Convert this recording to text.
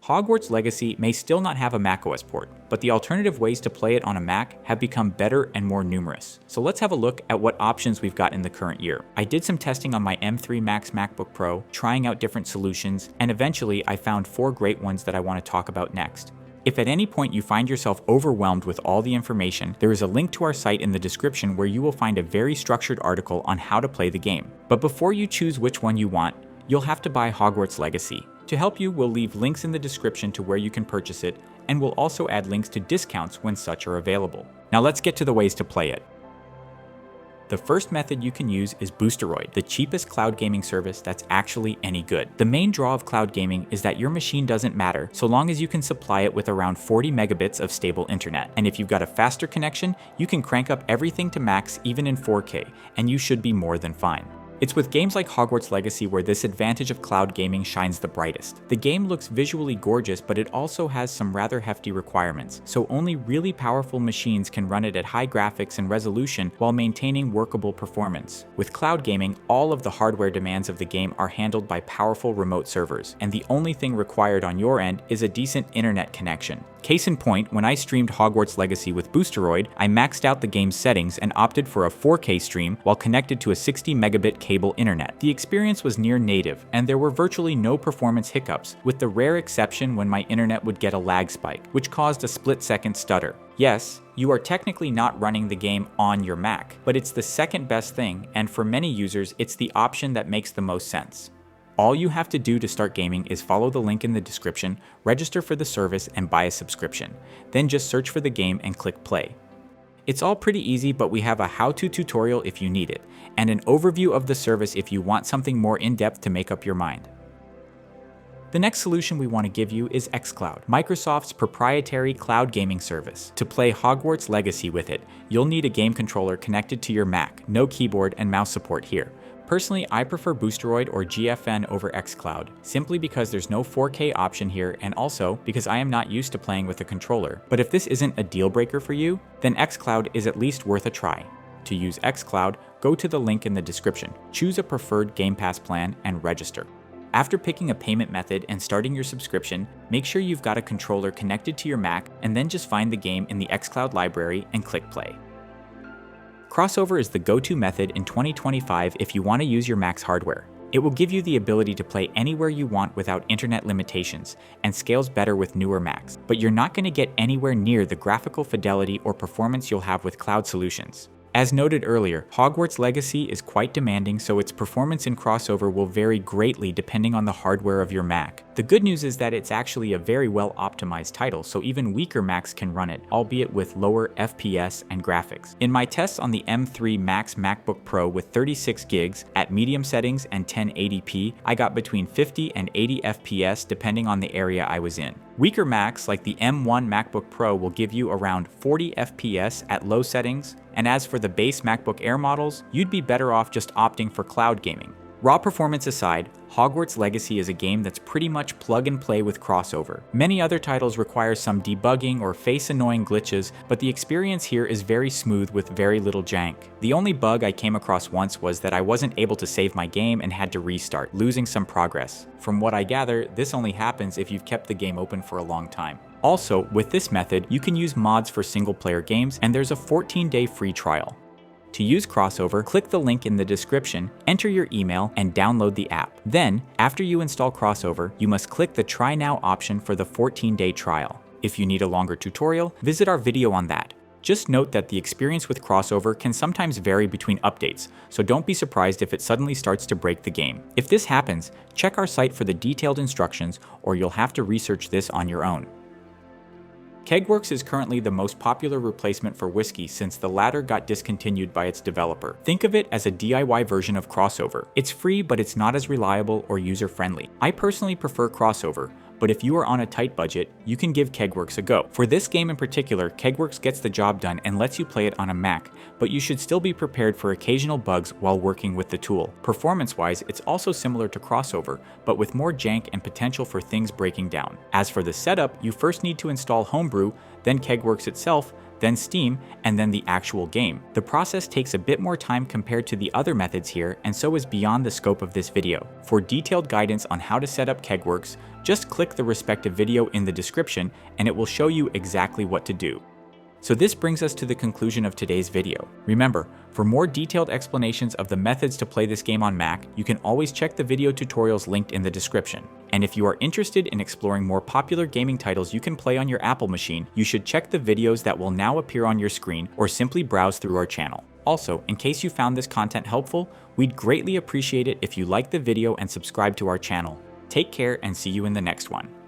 Hogwarts Legacy may still not have a macOS port, but the alternative ways to play it on a Mac have become better and more numerous. So let's have a look at what options we've got in the current year. I did some testing on my M3 Max MacBook Pro, trying out different solutions, and eventually I found 4 great ones that I want to talk about next. If at any point you find yourself overwhelmed with all the information, there is a link to our site in the description where you will find a very structured article on how to play the game. But before you choose which one you want, you'll have to buy Hogwarts Legacy. To help you, we'll leave links in the description to where you can purchase it, and we'll also add links to discounts when such are available. Now let's get to the ways to play it. The first method you can use is Boosteroid, the cheapest cloud gaming service that's actually any good. The main draw of cloud gaming is that your machine doesn't matter so long as you can supply it with around 40 megabits of stable internet. And if you've got a faster connection, you can crank up everything to max even in 4K, and you should be more than fine. It's with games like Hogwarts Legacy where this advantage of cloud gaming shines the brightest. The game looks visually gorgeous, but it also has some rather hefty requirements, so only really powerful machines can run it at high graphics and resolution while maintaining workable performance. With cloud gaming, all of the hardware demands of the game are handled by powerful remote servers, and the only thing required on your end is a decent internet connection. Case in point, when I streamed Hogwarts Legacy with Boosteroid, I maxed out the game's settings and opted for a 4K stream while connected to a 60 megabit cable internet. The experience was near native, and there were virtually no performance hiccups, with the rare exception when my internet would get a lag spike, which caused a split-second stutter. Yes, you are technically not running the game on your Mac, but it's the second best thing, and for many users, it's the option that makes the most sense. All you have to do to start gaming is follow the link in the description, register for the service, and buy a subscription. Then just search for the game and click play. It's all pretty easy, but we have a how-to tutorial if you need it, and an overview of the service if you want something more in-depth to make up your mind. The next solution we want to give you is XCloud, Microsoft's proprietary cloud gaming service. To play Hogwarts Legacy with it, you'll need a game controller connected to your Mac, no keyboard and mouse support here. Personally, I prefer Boosteroid or GFN over XCloud, simply because there's no 4K option here and also because I am not used to playing with a controller. But if this isn't a deal breaker for you, then XCloud is at least worth a try. To use XCloud, go to the link in the description, choose a preferred Game Pass plan, and register. After picking a payment method and starting your subscription, make sure you've got a controller connected to your Mac and then just find the game in the XCloud library and click play. Crossover is the go-to method in 2025 if you want to use your Mac's hardware. It will give you the ability to play anywhere you want without internet limitations, and scales better with newer Macs, but you're not going to get anywhere near the graphical fidelity or performance you'll have with cloud solutions. As noted earlier, Hogwarts Legacy is quite demanding, so its performance in Crossover will vary greatly depending on the hardware of your Mac. The good news is that it's actually a very well optimized title, so even weaker Macs can run it, albeit with lower FPS and graphics. In my tests on the M3 Max MacBook Pro with 36 gigs at medium settings and 1080p, I got between 50 and 80 FPS depending on the area I was in. Weaker Macs like the M1 MacBook Pro will give you around 40 FPS at low settings, and as for the base MacBook Air models, you'd be better off just opting for cloud gaming. Raw performance aside, Hogwarts Legacy is a game that's pretty much plug and play with Crossover. Many other titles require some debugging or face annoying glitches, but the experience here is very smooth with very little jank. The only bug I came across once was that I wasn't able to save my game and had to restart, losing some progress. From what I gather, this only happens if you've kept the game open for a long time. Also, with this method, you can use mods for single-player games, and there's a 14-day free trial. To use Crossover, click the link in the description, enter your email, and download the app. Then, after you install Crossover, you must click the Try Now option for the 14-day trial. If you need a longer tutorial, visit our video on that. Just note that the experience with Crossover can sometimes vary between updates, so don't be surprised if it suddenly starts to break the game. If this happens, check our site for the detailed instructions, or you'll have to research this on your own. Kegworks is currently the most popular replacement for Whisky since the latter got discontinued by its developer. Think of it as a DIY version of Crossover. It's free, but it's not as reliable or user-friendly. I personally prefer Crossover, but if you are on a tight budget, you can give Kegworks a go. For this game in particular, Kegworks gets the job done and lets you play it on a Mac, but you should still be prepared for occasional bugs while working with the tool. Performance-wise, it's also similar to Crossover, but with more jank and potential for things breaking down. As for the setup, you first need to install Homebrew, then Kegworks itself, then Steam, and then the actual game. The process takes a bit more time compared to the other methods here, and so is beyond the scope of this video. For detailed guidance on how to set up Kegworks, just click the respective video in the description and it will show you exactly what to do. So this brings us to the conclusion of today's video. Remember, for more detailed explanations of the methods to play this game on Mac, you can always check the video tutorials linked in the description. And if you are interested in exploring more popular gaming titles you can play on your Apple machine, you should check the videos that will now appear on your screen or simply browse through our channel. Also, in case you found this content helpful, we'd greatly appreciate it if you like the video and subscribe to our channel. Take care and see you in the next one.